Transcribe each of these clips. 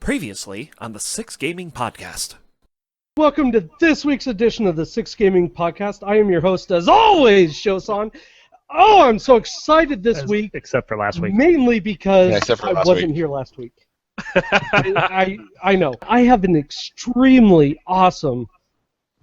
Previously on the Six Gaming Podcast. Welcome to this week's edition of the Six Gaming Podcast. I am your host, as always, Shosan. Oh, I'm so excited this week. Except for last week. Mainly because I wasn't here last week. I know. I have an extremely awesome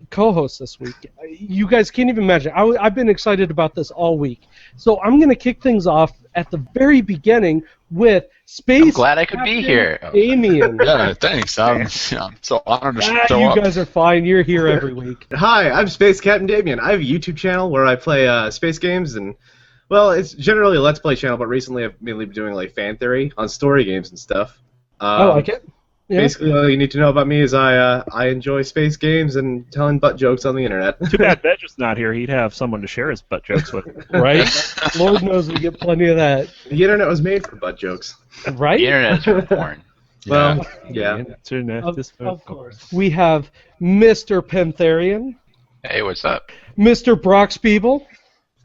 co-host this week. You guys can't even imagine. I've been excited about this all week. So I'm going to kick things off at the very beginning with Space. I'm glad I could be here. Damien. Yeah, thanks. I'm so honored to show you up. guys are fine. You're here every week. Hi, I'm Space Captain Damien. I have a YouTube channel where I play space games, and well, it's generally a Let's Play channel, but recently I've mainly been doing like fan theory on story games and stuff. I like it. Yeah. Basically, all you need to know about me is I enjoy space games and telling butt jokes on the internet. Too bad Bedge is not here. He'd have someone to share his butt jokes with. Right? Lord knows we get plenty of that. The internet was made for butt jokes. Right? The internet's for porn. Well, yeah. Of course. We have Mr. Pantherian, Hey, what's up? Mr. Broxpeeble.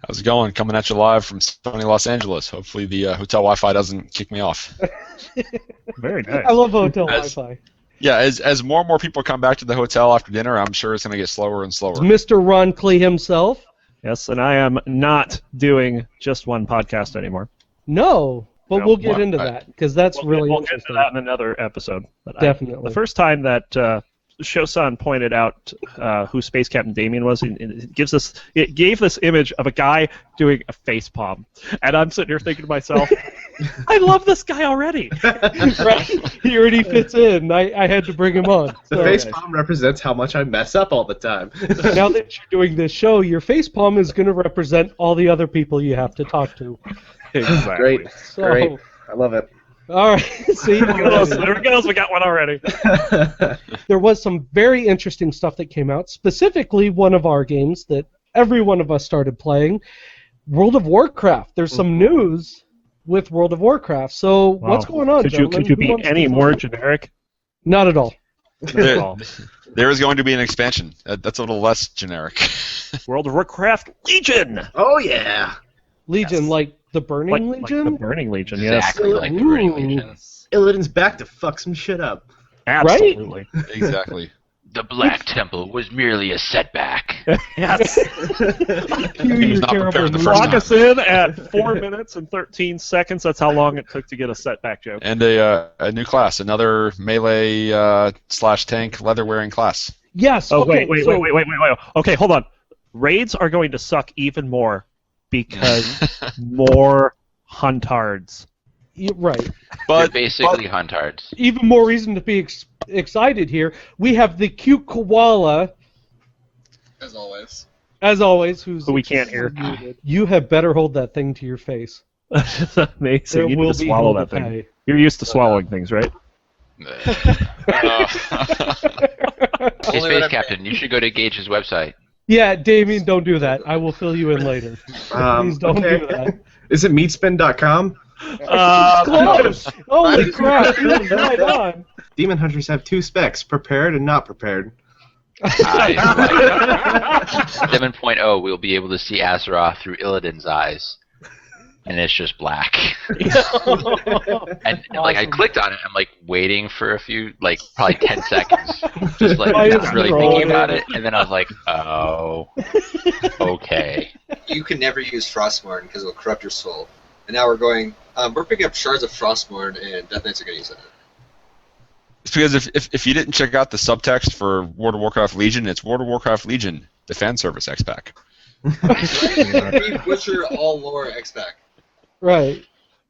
How's it going? Coming at you live from sunny Los Angeles. Hopefully the hotel Wi-Fi doesn't kick me off. Very nice. I love hotel Wi-Fi. Yeah, as more and more people come back to the hotel after dinner, I'm sure it's going to get slower and slower. Mr. Ron Klee himself. Yes, and I am not doing just one podcast anymore. No, but No, we'll get what? into that because that's really We'll get interesting. to that in another episode. But Definitely. The first time that Shosan pointed out who Space Captain Damien was, it gave this image of a guy doing a face palm, and I'm sitting here thinking to myself, I love this guy already. Right? He already fits in. I had to bring him on. The So, face palm represents how much I mess up all the time. now that you're doing this show, your face palm is going to represent all the other people you have to talk to. Exactly. Great, So, great. I love it. all right. See, There we go. We got one already. there was some very interesting stuff that came out. Specifically, one of our games that every one of us started playing, World of Warcraft. There's some news with World of Warcraft. So what's going on, Could you gentlemen? Who be wants to any start? more generic? Not at all. There is going to be an expansion. That's a little less generic. World of Warcraft Legion. Oh yeah. Legion, Yes. like the Burning Like Legion? the Burning Legion, yes. Exactly like the Burning Ooh. Legion. Illidan's back to fuck some shit up. Absolutely. Exactly. The Black Temple was merely a setback. Yes. You, He was you not terrible prepared the mood. first Clock time. us in at 4 minutes and 13 seconds. That's how long it took to get a setback joke. And a new class, another melee slash tank leather-wearing class. Yes. Oh, okay, wait. Okay, hold on. Raids are going to suck even more because more huntards. Right. They're But basically huntards. Even more reason to be excited here. We have the cute koala, as always, who's Who we can't hear. muted. You have better hold that thing to your face. It's amazing. There You will need to be swallow hell that to thing. pay. You're used to swallowing things, right? Hey, Space Captain, you should go to Gage's website. Yeah, Damien, don't do that. I will fill you in later. Please don't okay. do that. Is it meatspin.com? Close! Holy crap, you were right on. Demon hunters have two specs: prepared and not prepared. 7.0, we'll be able to see Azeroth through Illidan's eyes. And it's just black. And like I clicked on it, I'm like waiting for a few, like probably 10 seconds, just like Why is not really it thinking rolling? about it, and then I was like, oh, okay. You can never use Frostmourne because it'll corrupt your soul. And now we're going. We're picking up shards of Frostmourne, and Death Knights are going to use it. it's because if you didn't check out the subtext for World of Warcraft Legion, it's World of Warcraft Legion, the fan service X-Pack. We butcher all lore X-Pack. Right.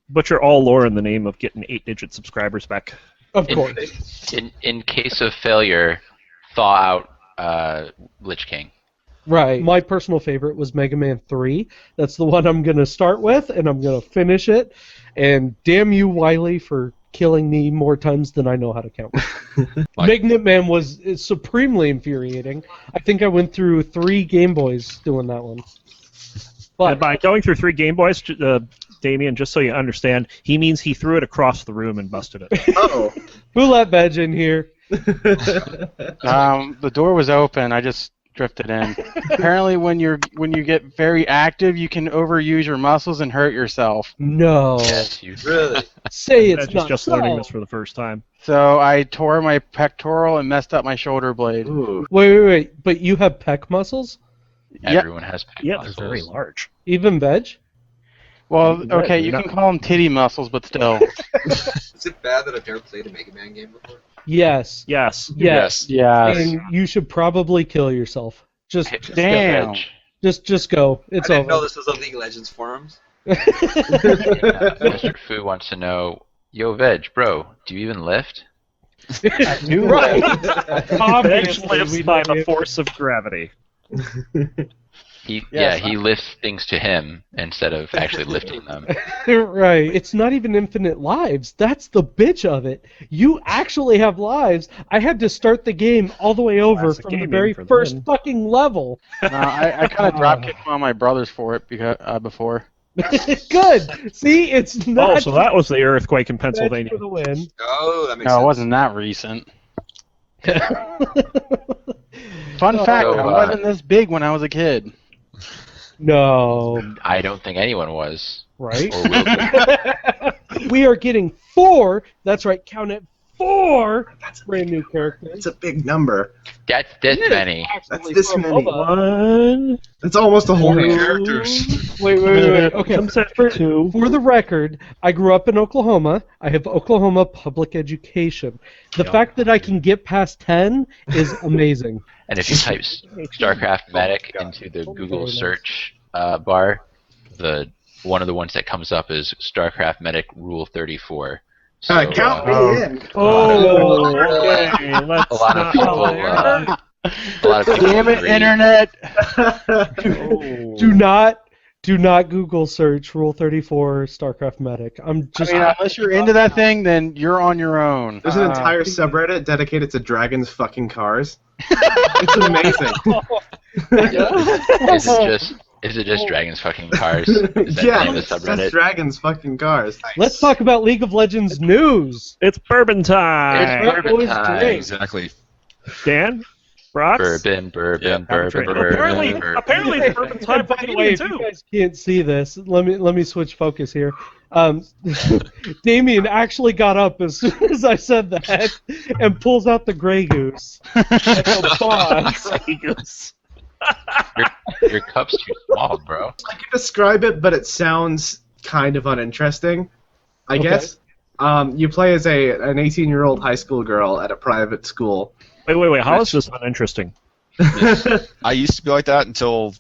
Butcher all lore in the name of getting 8-digit subscribers back. Of course. In case of failure, thaw out Lich King. Right. My personal favorite was Mega Man 3. That's the one I'm going to start with, and I'm going to finish it. And damn you, Wily, for killing me more times than I know how to count. Magnet Man was supremely infuriating. I think I went through 3 Game Boys doing that one. And But by going through 3 Game Boys, Damien, just so you understand, he means he threw it across the room and busted it. Oh. who let Veg in here? The door was open. I just drifted in. Apparently, when you get very active, you can overuse your muscles and hurt yourself. No. Yes, you Really? Say it's Veg is not just so. learning this for the first time. So I tore my pectoral and messed up my shoulder blade. Ooh. Wait. But you have pec muscles? Yeah. everyone has pec Yeah, muscles. they're very large. Even veg? Well, Yeah, okay, you're you not- can call them titty muscles, but still. Is it bad that I've never played a Mega Man game before? Yes. Yes. Yes. Yeah. And you should probably kill yourself. Just Damn. just go. It's I didn't know over. this was on League of Legends forums. Mr. Fu wants to know, yo, Veg, bro, do you even lift? Right. Veg Obviously, lives we by don't the have- force of gravity. He lifts things to him instead of actually lifting them. Right. It's not even infinite lives. That's the bitch of it. You actually have lives. I had to start the game all the way over Classic from the gaming very for the first win. fucking level. I kind of drop kicked one of my brothers for it before. Good. See, it's not Oh, so that was the earthquake in Veg Pennsylvania. for the win. Oh, that makes No, sense. it wasn't that recent. Fun fact, So, I wasn't this big when I was a kid. No. I don't think anyone was. Right? Or will be. We are getting 4. That's right. Count it. 4 brand new characters. That's a big number. That's this It is many. actually this for many. MOBA. One. That's almost a whole Forty game. characters. Wait. Okay. I'm set for 2. For the record, I grew up in Oklahoma. I have Oklahoma public education. The fact that I can get past 10 is amazing. And if you type StarCraft Medic into the Google search bar, one of the ones that comes up is StarCraft Medic Rule 34. So, Count me in. Oh, okay. Let's a lot of not people. go there. A lot of people. Damn it, agree. internet! Do not Google search Rule 34 StarCraft Medic. I'm just Unless you're into that thing, then you're on your own. There's an entire subreddit dedicated to dragons fucking cars. It's amazing. Is it just dragons fucking cars? Is that the Yeah, name of it's the just subreddit? dragons fucking cars. Let's talk about League of Legends news. It's bourbon time. It's bourbon Boys time. drink. Exactly. Dan? Brox? Bourbon. Yeah, Apparently it's bourbon time And for by the way, Canadian if you too. guys can't see this, let me switch focus here. Damien actually got up as soon as I said that and pulls out the Grey Goose. Like a boss. Your cup's too small, bro. I can describe it, but it sounds kind of uninteresting. I Okay. guess. You play as an 18-year-old high school girl at a private school. Wait. How is this uninteresting? I used to be like that until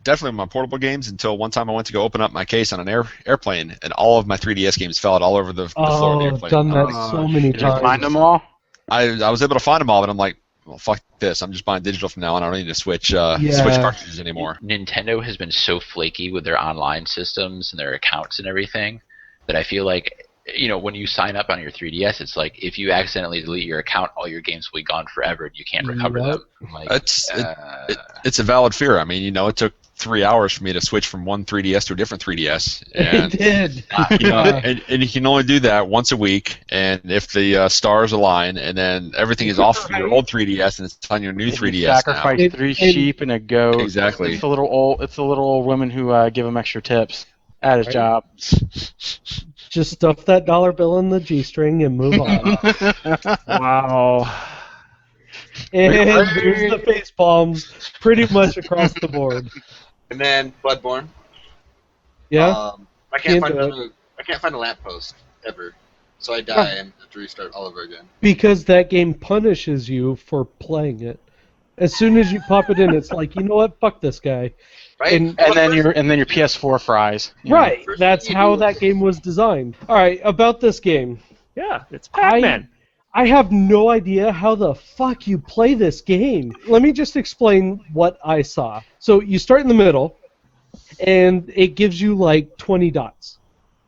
definitely in my portable games until one time I went to go open up my case on an airplane and all of my 3DS games fell out all over the floor of the Oh, airplane. done that so many Did you find times. them all? I was able to find them all, but I'm like, well, fuck this. I'm just buying digital from now on. I don't need to switch switch cartridges anymore. Nintendo has been so flaky with their online systems and their accounts and everything that I feel like, when you sign up on your 3DS, it's like if you accidentally delete your account, all your games will be gone forever and you can't recover Yep. them. Like, It's a valid fear. I mean, it took 3 hours for me to switch from one 3DS to a different 3DS. It And, did. and you can only do that once a week, and if the stars align, and then everything is off your old 3DS and it's on your new You 3DS now. sacrifice It- 3 and- sheep and a goat. Exactly. It's the little old women who give him extra tips at his job. Just stuff that dollar bill in the G-string and move on. Wow. And there's the face palms pretty much across the board. And then Bloodborne. Yeah? I can't Can't find do it. I can't find a lamppost ever, so I die and have to restart all over again. Because that game punishes you for playing it. As soon as you pop it in, it's like, you know what? Fuck this guy. Right? And- And then your PS4 fries. you know. Right. First That's thing you how do- that game was designed. All right, about this game. Yeah, it's Pac-Man. I have no idea how the fuck you play this game. Let me just explain what I saw. So you start in the middle, and it gives you like 20 dots.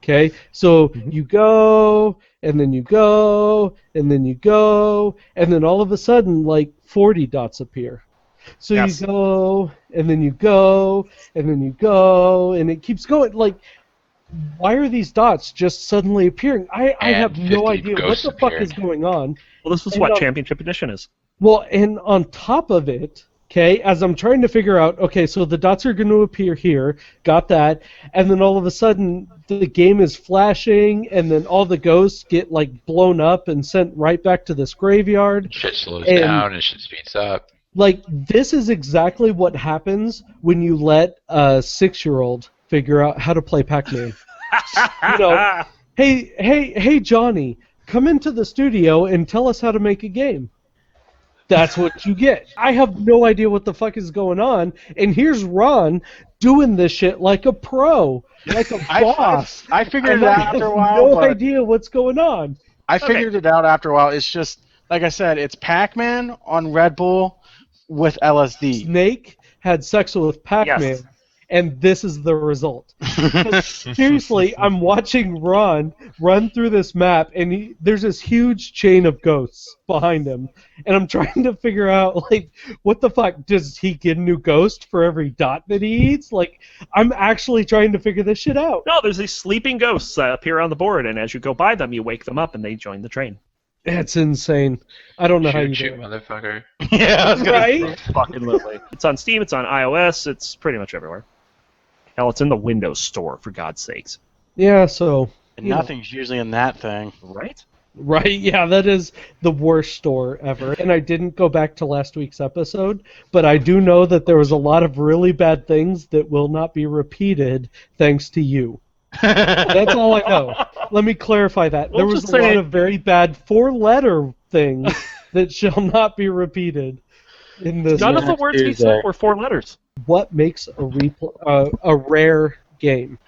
Okay? So you go, and then you go, and then you go, and then all of a sudden, like 40 dots appear. So Yes. you go, and then you go, and then you go, and it keeps going. Like, why are these dots just suddenly appearing? I And have no 50 idea what ghosts the fuck appeared. is going on. Well, this is And what on- Championship Edition is. Well, and on top of it, Okay, as I'm trying to figure out, okay, so the dots are going to appear here, got that, and then all of a sudden the game is flashing, and then all the ghosts get like blown up and sent right back to this graveyard. Shit slows And- down and shit speeds up. Like, this is exactly what happens when you let a 6-year-old figure out how to play Pac-Man. You know, hey, Johnny, come into the studio and tell us how to make a game. That's what you get. I have no idea what the fuck is going on, and here's Ron doing this shit like a pro, like a boss. I figured And it I out have after a while. no but idea what's going on. I figured it out after a while. It's just, like I said, it's Pac-Man on Red Bull with LSD. Snake had sex with Pac-Man, Yes. and this is the result. Seriously, I'm watching Ron run through this map, and there's this huge chain of ghosts behind him, and I'm trying to figure out, like, what the fuck? Does he get a new ghost for every dot that he eats? Like, I'm actually trying to figure this shit out. No, there's these sleeping ghosts that appear on the board, and as you go by them, you wake them up, and they join the train. It's insane. I don't know how you Shoot, do it. motherfucker. Yeah, I was gonna Right? Fucking literally. It's on Steam, it's on iOS, it's pretty much everywhere. Hell, it's in the Windows Store, for God's sakes. Yeah, so... And you know. nothing's usually in that thing. Right? Right, yeah, that is the worst store ever. And I didn't go back to last week's episode, but I do know that there was a lot of really bad things that will not be repeated thanks to you. That's all I know. Let me clarify that. We'll There was just a lot say- of very bad 4-letter things that shall not be repeated in this. None of the words we Tuesday. said were 4 letters. What makes a rare game?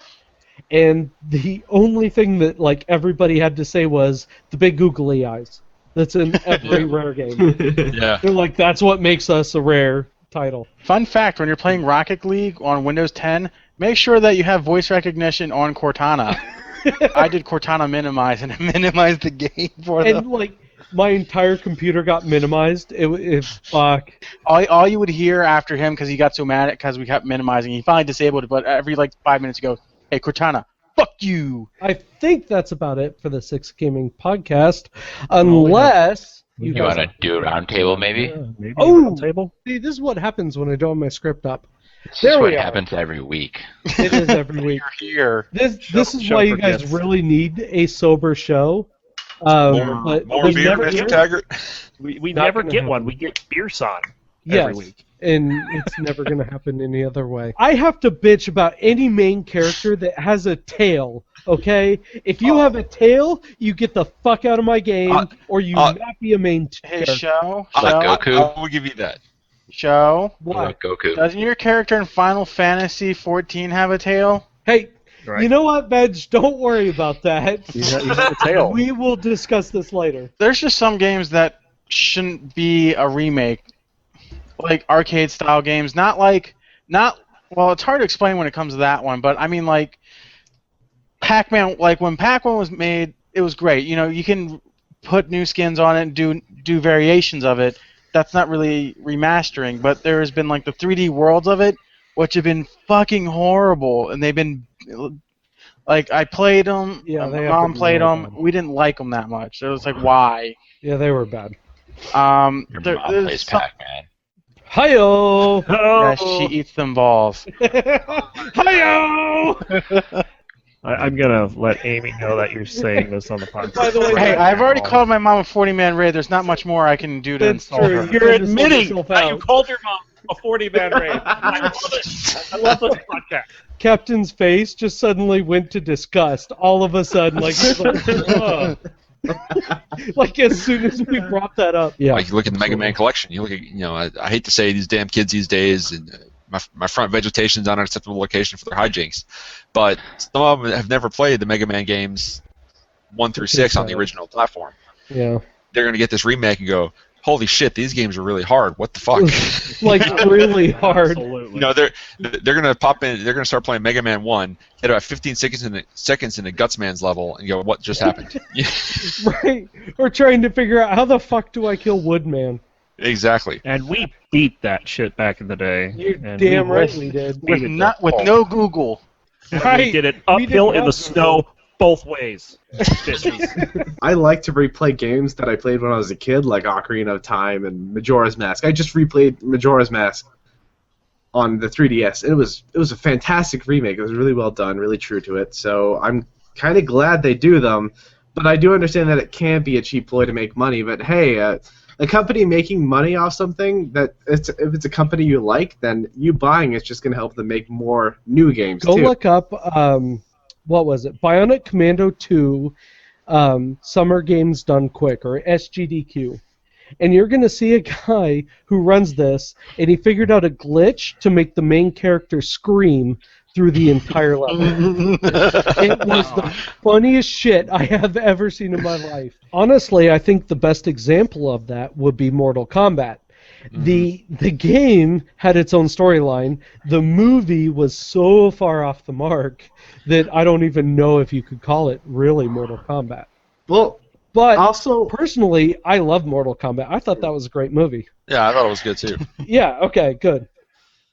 And the only thing that like everybody had to say was the big googly eyes. That's in every rare game. Yeah. They're like, that's what makes us a rare title. Fun fact, when you're playing Rocket League on Windows 10, make sure that you have voice recognition on Cortana. I did Cortana minimize, and it minimized the game for them. And like, my entire computer got minimized. Fuck. All you would hear after him, because he got so mad because we kept minimizing, he finally disabled it, but every like 5 minutes he goes, hey, Cortana, fuck you! I think that's about it for the Six Gaming Podcast, unless You guys want to do a round table, maybe? Maybe Oh! table. See, this is what happens when I don't have my script up. This There is what we are. happens every week. It is every week. You're here. This is show why you for guys kids. really need a sober show. But More we beer, never Mr. get- Taggart. We Not never gonna get happen. one. We get beer son Yes, every week. and it's never going to happen any other way. I have to bitch about any main character that has a tail, okay? If you have a tail, you get the fuck out of my game, or you not be a main Hey, character. show, Like show, Goku? I will give you that. show. Why? Like Goku. Doesn't your character in Final Fantasy 14 have a tail? Hey, Right. you know what, Bedge? Don't worry about that. You have a tail. We will discuss this later. There's just some games that shouldn't be a remake, like arcade style games. Not well, it's hard to explain when it comes to that one, but I mean like Pac-Man. Like when Pac-Man was made, it was great. You know, you can put new skins on it and do variations of it. That's not really remastering, but there has been like the 3D worlds of it, which have been fucking horrible, and they've been like I played them. Yeah, they my have mom been played really them. bad. We didn't like them that much. So it was like, why? Yeah, they were bad. Your mom There's plays some- Pac-Man. Hi-yo! Oh, Yeah, she eats them balls. Hi-yo! I'm gonna let Amy know that you're saying this on the podcast. By the way, Hey, I've already called my mom a 40-man raid. There's not much more I can do to That's insult true. her. You're Trying to sort admitting yourself that you out. called your mom a 40-man raid. I love it. I love this podcast. Captain's face just suddenly went to disgust. All of a sudden, like, he's like, "Ugh." Like as soon as we brought that up. Yeah. Like you look at the Mega Man collection, you look at, I hate to say these damn kids these days, and my front vegetation's on an acceptable location for their hijinks, but some of them have never played the Mega Man games 1 through 6 on the original platform. Yeah. They're gonna get this remake and go, holy shit, these games are really hard. What the fuck? Like really hard. Absolutely. They're gonna pop in. They're gonna start playing Mega Man 1, hit about 15 seconds in the Gutsman's level, and go, what just happened? Right. Or trying to figure out how the fuck do I kill Woodman? Exactly. And we beat that shit back in the day. You're and damn we right we did. beat it With no Google. We did it uphill in the snow both ways. Bitches. I like to replay games that I played when I was a kid, like Ocarina of Time and Majora's Mask. I just replayed Majora's Mask on the 3DS, and it was a fantastic remake. It was really well done, really true to it. So I'm kind of glad they do them, but I do understand that it can be a cheap ploy to make money. But hey, a company making money off something if it's a company you like, then you buying it's just going to help them make more new games Go too. look up, what was it? Bionic Commando 2 Summer Games Done Quick, or SGDQ. And you're going to see a guy who runs this, and he figured out a glitch to make the main character scream through the entire level. It was the funniest shit I have ever seen in my life. Honestly, I think the best example of that would be Mortal Kombat. The game had its own storyline. The movie was so far off the mark that I don't even know if you could call it really Mortal Kombat. Well, But also, personally, I love Mortal Kombat. I thought that was a great movie. Yeah, I thought it was good too. Yeah, okay, good.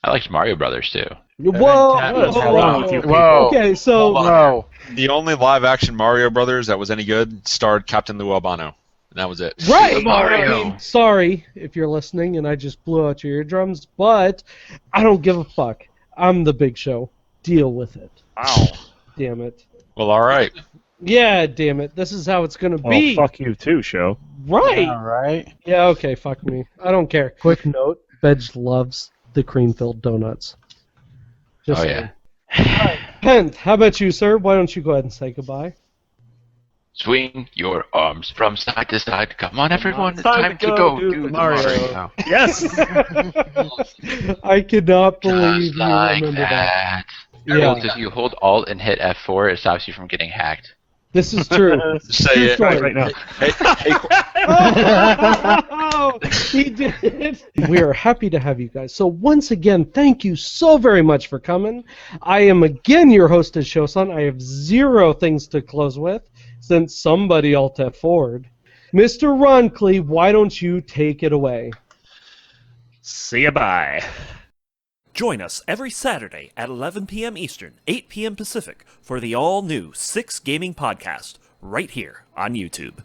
I liked Mario Brothers too. Whoa! Cat was wrong with you people? Whoa. Okay, so Hold on. Whoa. The only live-action Mario Brothers that was any good starred Captain Lou Albano, and that was it. right. Mario. I mean, sorry if you're listening and I just blew out your eardrums, but I don't give a fuck. I'm the Big Show. Deal with it. Wow. Damn it. Well, all right. Yeah, damn it. This is how it's gonna Well, be. fuck you too, show. Right. All right. Yeah, okay, fuck me. I don't care. Quick note, Bedge loves the cream-filled donuts. Just Oh saying. yeah. Pent, how about you, sir? Why don't you go ahead and say goodbye? Swing your arms from side to side. Come on, everyone. It's Time time to to go go do do the the Mario. Mario. Yes. I cannot believe Just you like remember that. that. Yeah, If you hold Alt and hit F4, it stops you from getting hacked. this is true. Say True it. story. right now. Hey, Oh, he did it. We are happy to have you guys. So once again, thank you so very much for coming. I am again your host of Showson. I have 0 things to close with since somebody Alt F4'd. Mr. Roncliffe, why don't you take it away? See ya, bye. Join us every Saturday at 11 p.m. Eastern, 8 p.m. Pacific for the all-new 6 Gaming Podcast right here on YouTube.